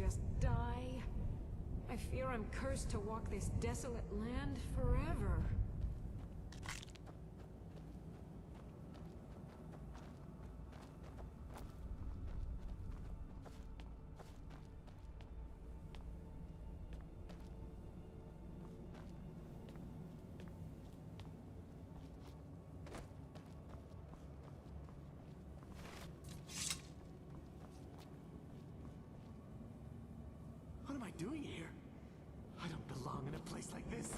just die? I fear I'm cursed to walk this desolate land forever. What am I doing here? I don't belong in a place like this.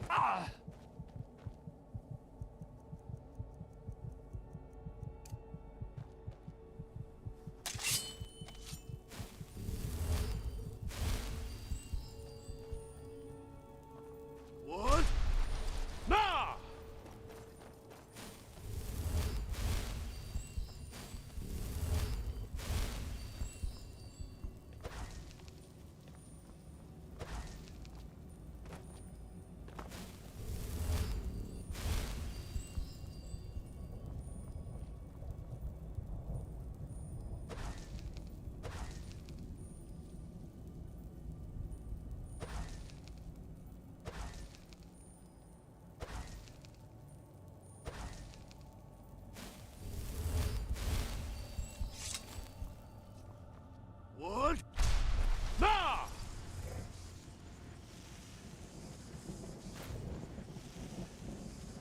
Ah! What? Nah! What? Nah!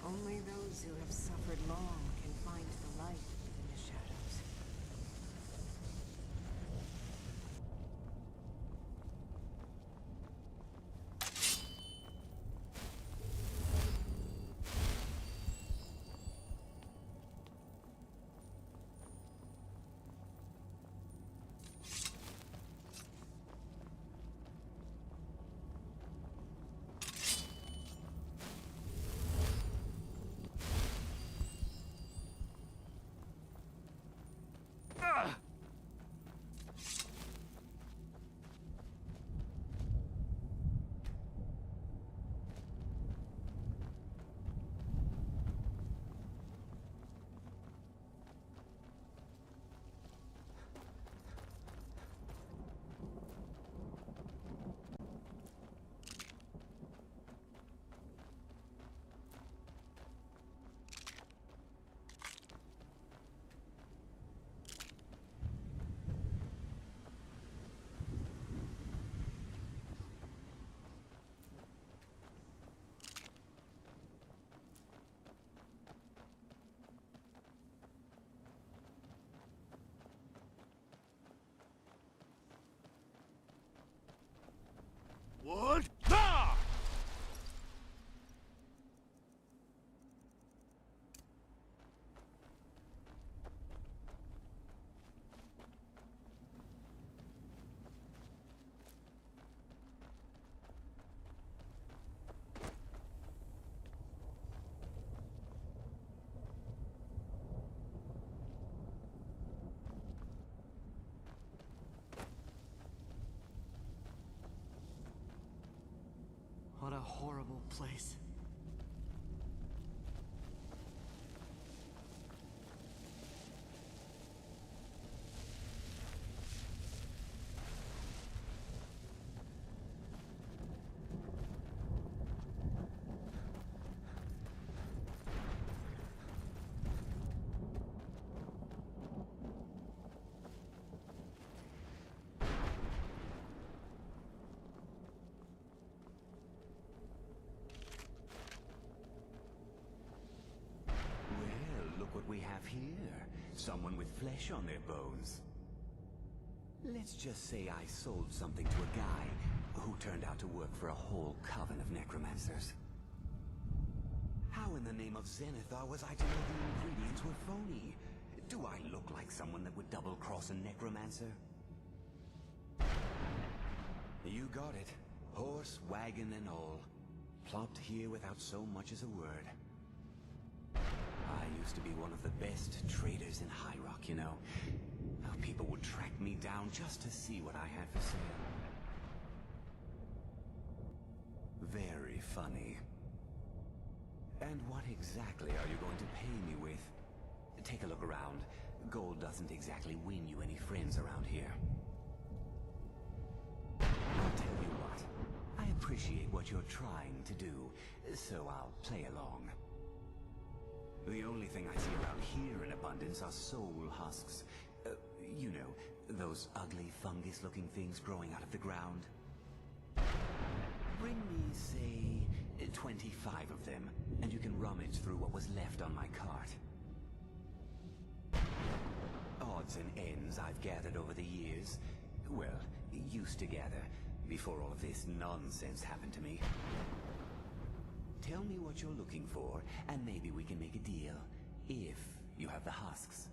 Only those who have suffered long can find the light within the shadows. What? Nah! What a horrible place. What we have here. Someone with flesh on their bones. Let's just say I sold something to a guy who turned out to work for a whole coven of necromancers. How in the name of Zenithar was I to know the ingredients were phony? Do I look like someone that would double-cross a necromancer? You got it. Horse, wagon, and all. Plopped here without so much as a word. I used to be one of the best traders in High Rock, you know. How people would track me down just to see what I had for sale. very funny. And what exactly are you going to pay me with? Take a look around. Gold doesn't exactly win you any friends around here. I'll tell you what. I appreciate what you're trying to do, so I'll play along. The only thing I see around here in abundance are soul husks. You know, those ugly fungus-looking things growing out of the ground. Bring me, say, 25 of them, and you can rummage through what was left on my cart. Odds and ends I've gathered over the years. Well, used to gather, before all of this nonsense happened to me. Tell me what you're looking for, and maybe we can make a deal, if you have the husks.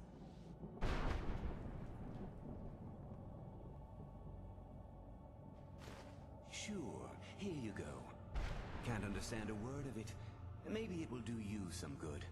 Sure, here you go. Can't understand a word of it. Maybe it will do you some good.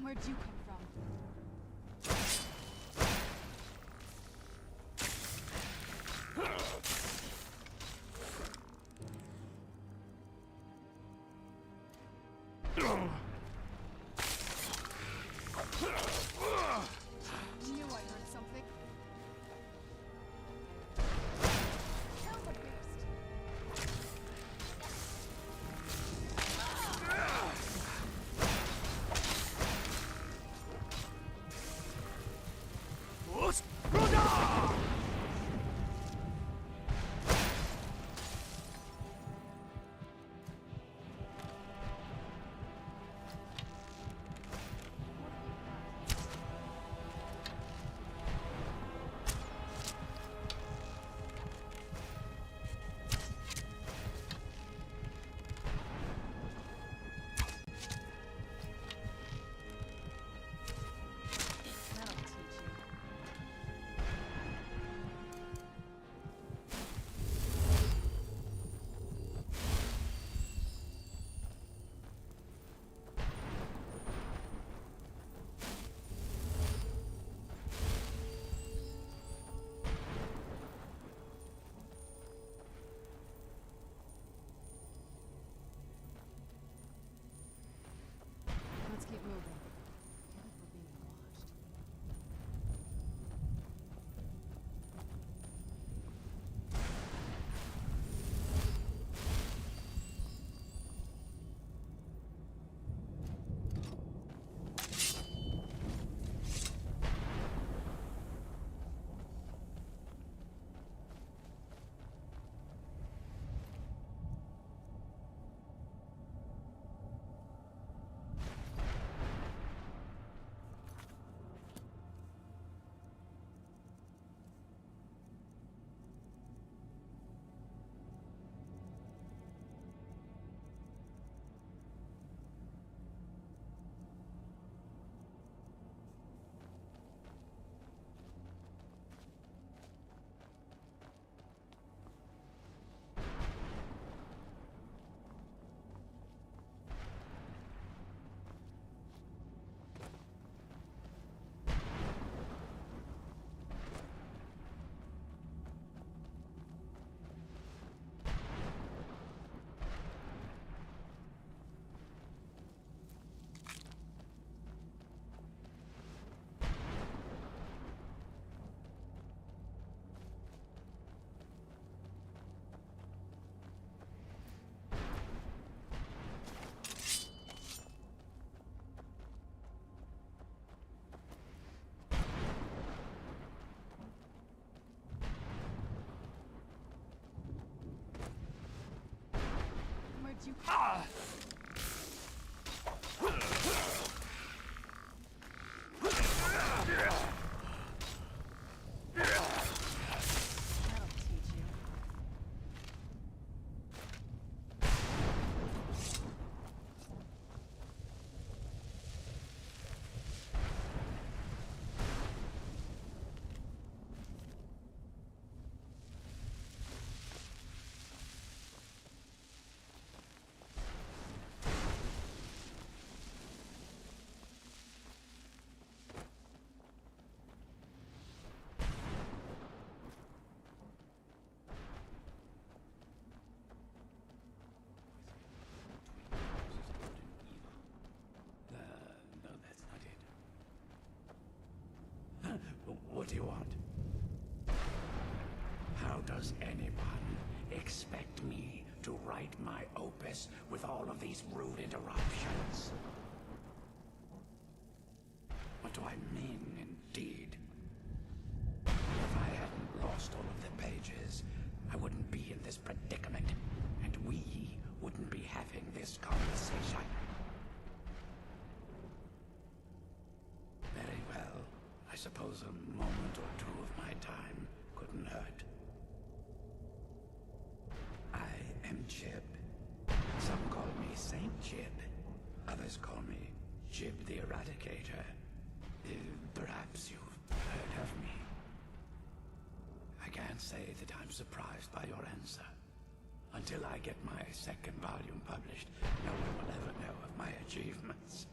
Where'd you come from? Knew I heard something. Kill the beast. That'll teach you. Let's keep moving. I feel like we're being watched. Where'd you come That'll teach you. No, that's not it. What do you want? How does anyone expect me to write my opus with all of these rude interruptions? What do I mean, indeed? If I hadn't lost all of the pages, I wouldn't be in this predicament, and we wouldn't be having this conversation. Very well. I suppose a moment or two of my time couldn't hurt. I am Jib. Some call me Saint Jib. Others call me Jib the Eradicator. Perhaps you've heard of me. I can't say that I'm surprised by your answer. Until I get my second volume published, no one will ever know of my achievements.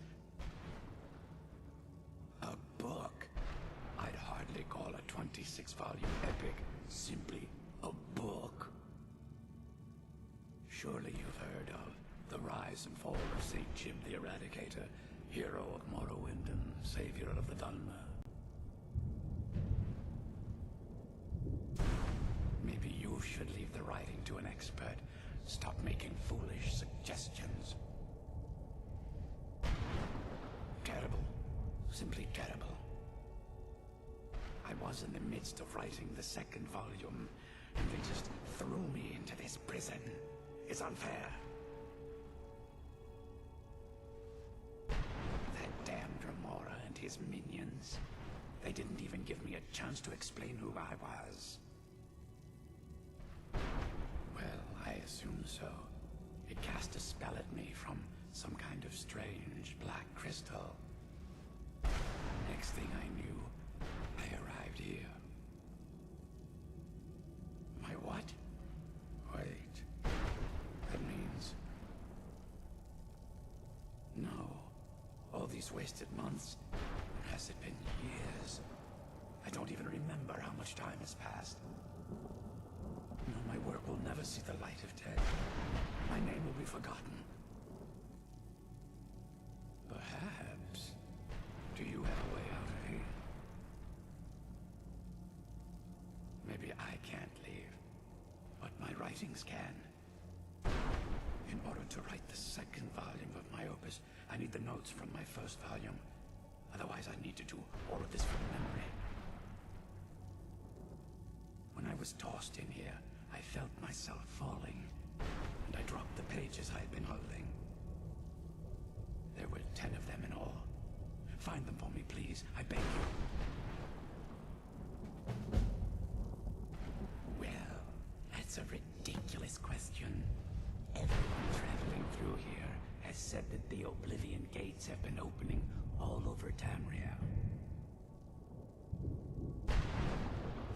26-volume epic simply a book? Surely you've heard of the rise and fall of St. Jim the Eradicator, hero of Morrowind and savior of the Dhalma. Maybe you should leave the writing to an expert. Stop making foolish suggestions. Terrible. Simply terrible. I was in the midst of writing the second volume, and they just threw me into this prison. It's unfair. That damned Remora and his minions. They didn't even give me a chance to explain who I was. Well, I assume so. It cast a spell at me from some kind of strange black crystal. Next thing I knew, I arrived here. My what? Wait. That means... No. All these wasted months? Or has it been years? I don't even remember how much time has passed. No, my work will never see the light of day. My name will be forgotten. Perhaps. Do you have a way out of here? Maybe I can't leave, but my writings can. In order to write the second volume of my opus, I need the notes from my first volume. Otherwise, I need to do all of this from memory. When I was tossed in here, I felt myself falling, and I dropped the pages I had been holding. There were 10 of them in all. Find them for me, please. I beg you. Well, that's a ridiculous question. Everyone traveling through here has said that the Oblivion Gates have been opening all over Tamriel.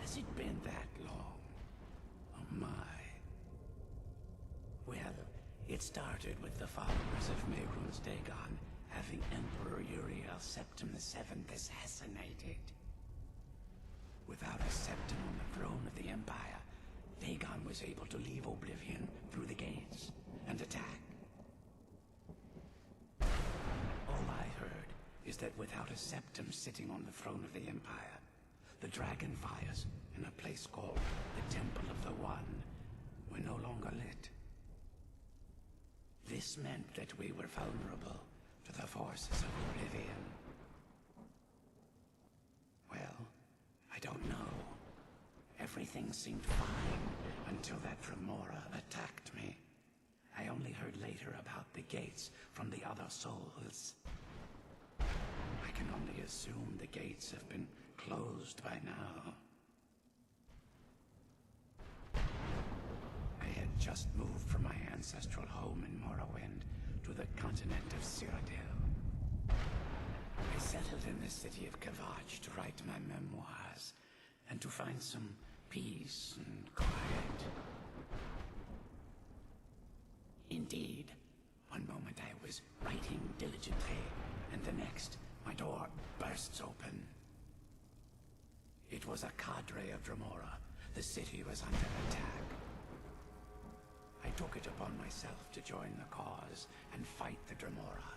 Has it been that long? Oh my. Well, it started with the followers of Mehrunes Dagon having Emperor Uriel Septim VII assassinated. Without a septim on the throne of the Empire, Dagon was able to leave Oblivion through the gates and attack. All I heard is that without a septim sitting on the throne of the Empire, the dragon fires in a place called the Temple of the One were no longer lit. This meant that we were vulnerable to the forces of Oblivion. Well, I don't know. Everything seemed fine until that Remora attacked me. I only heard later about the gates from the other souls. I can only assume the gates have been closed by now. I had just moved from my ancestral home in Morrowind to the continent of Cyrodiil. I settled in the city of Kavach to write my memoirs and to find some peace and quiet. Indeed, one moment I was writing diligently, and the next, my door bursts open. It was a cadre of Dremora. The city was under attack. I took it upon myself to join the cause and fight the Dremora,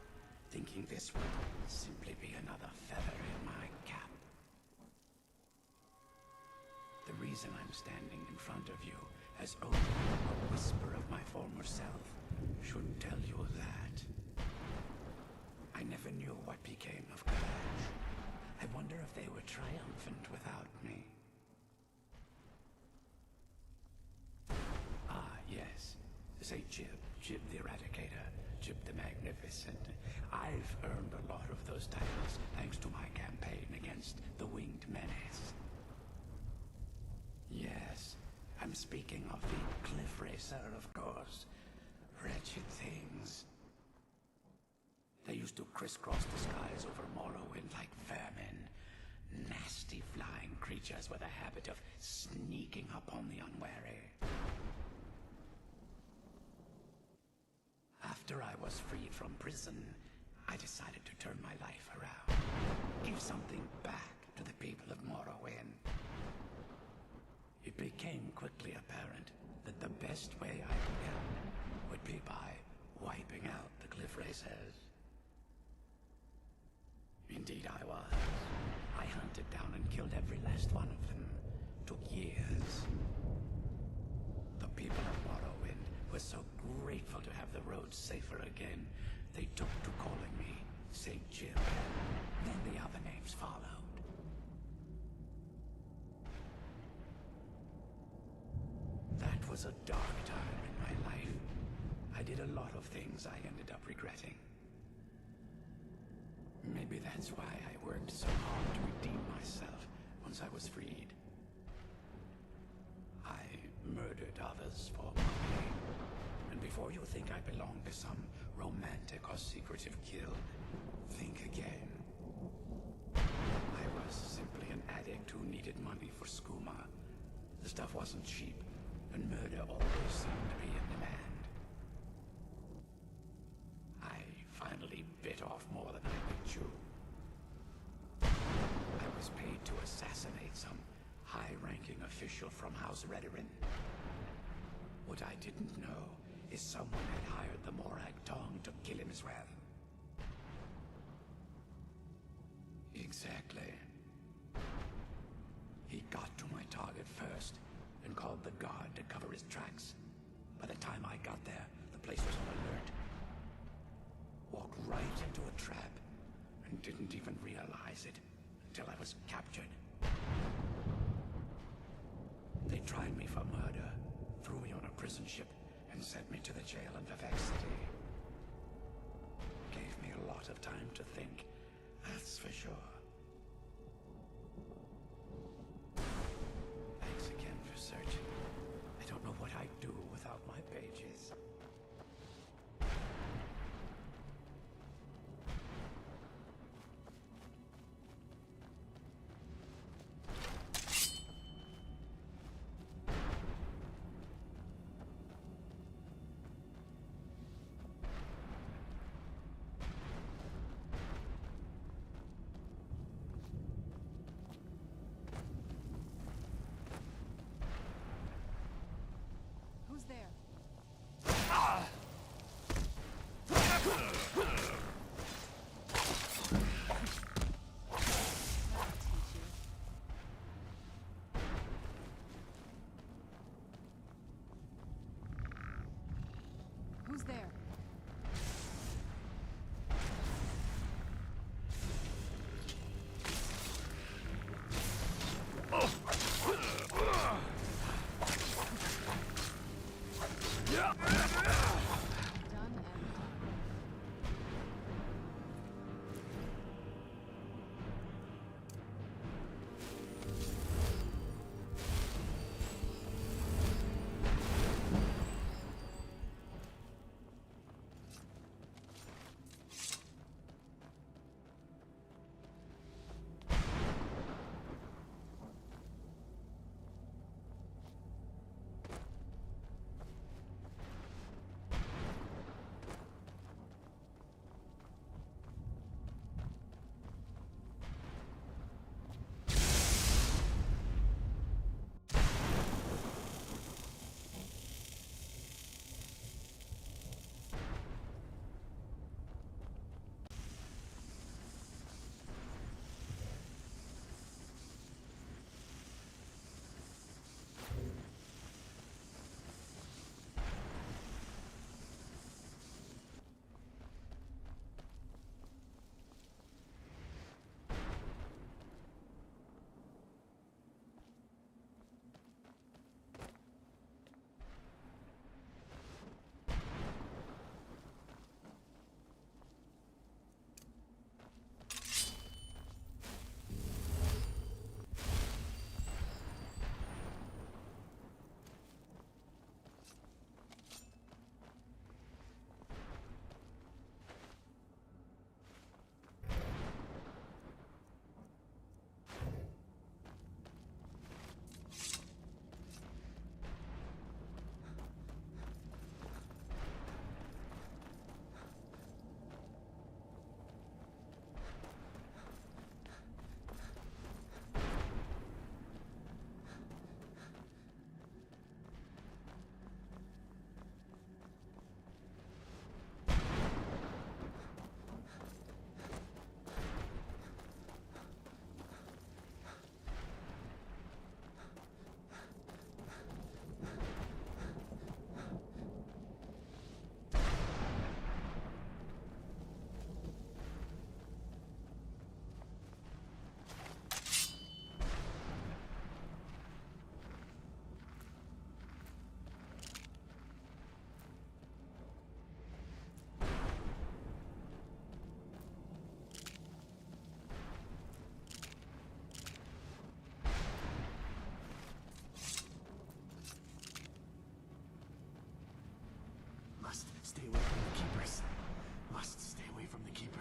thinking this would simply be another feather in my cap. The reason I'm standing in front of you as only a whisper of my former self should tell you that. I never knew what became of Kavach. I wonder if they were triumphant without me. Ah, yes. Say Jib the Eradicator, Jib the Magnificent. I've earned a lot of those titles thanks to my campaign against the Winged Menace. Yes, I'm speaking of the Cliff Racer, of course. Wretched things. They used to crisscross the skies over Morrowind like vermin. Nasty flying creatures with a habit of sneaking up on the unwary. After I was freed from prison, I decided to turn my life around. Give something back to the people of Morrowind. It became quickly apparent that the best way I could help would be by wiping out the cliff racers. Indeed I was. I hunted down and killed every last one of them. Took years. The people of Morrowind were so grateful to have the roads safer again, they took to calling me St. Jill. Then the other names followed. That was a dark time in my life. I did a lot of things I ended up regretting. Maybe that's why I worked so hard to redeem myself once I was freed. I murdered others for money. And before you think I belong to some romantic or secretive guild, think again. I was simply an addict who needed money for skooma. The stuff wasn't cheap, and murder always seemed to be in demand. I finally bit off more than I could chew. I was paid to assassinate some high-ranking official from House Redorin. What I didn't know is someone had hired the Morag Tong to kill him as well. Exactly. He got to my target first and called the guard to cover his tracks. By the time I got there, the place was on alert. Walked right into a trap and didn't even realize it until I was captured. They tried me for murder, threw me on a prison ship, and sent me to the jail in Vivek City. Gave me a lot of time to think, that's for sure. Thanks again for searching. I don't know what I'd do without my pages.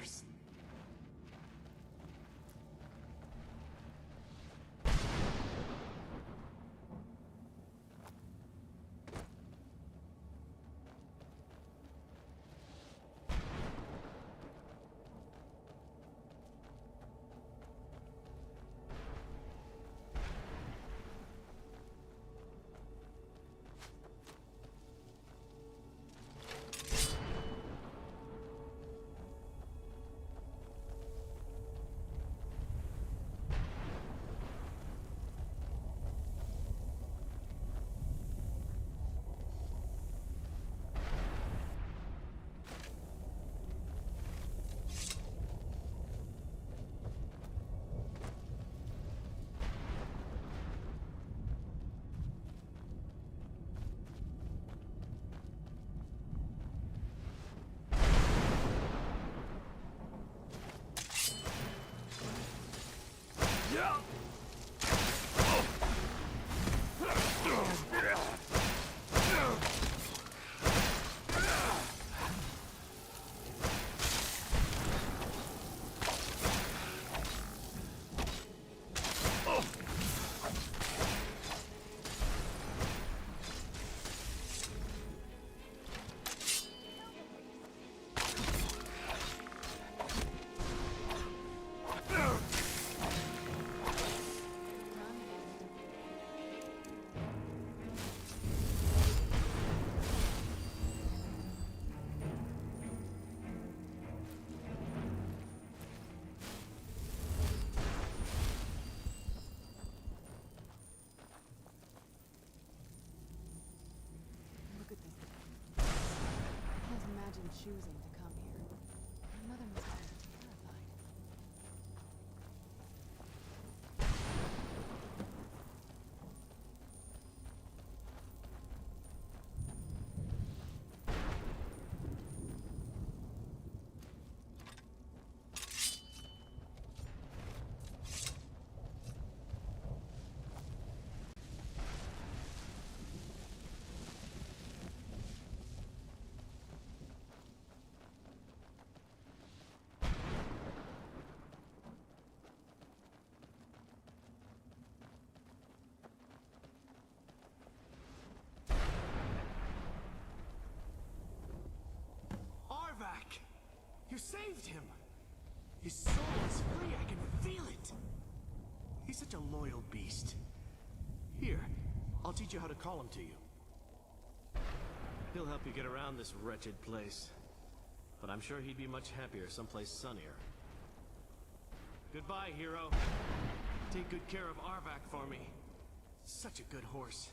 necromancers. Look at this. I can't imagine choosing to come here. My mother must have been terrified. Arvak! You saved him! His soul is free, I can feel it! He's such a loyal beast. Here, I'll teach you how to call him to you. He'll help you get around this wretched place. But I'm sure he'd be much happier someplace sunnier. Goodbye, hero. Take good care of Arvak for me. Such a good horse.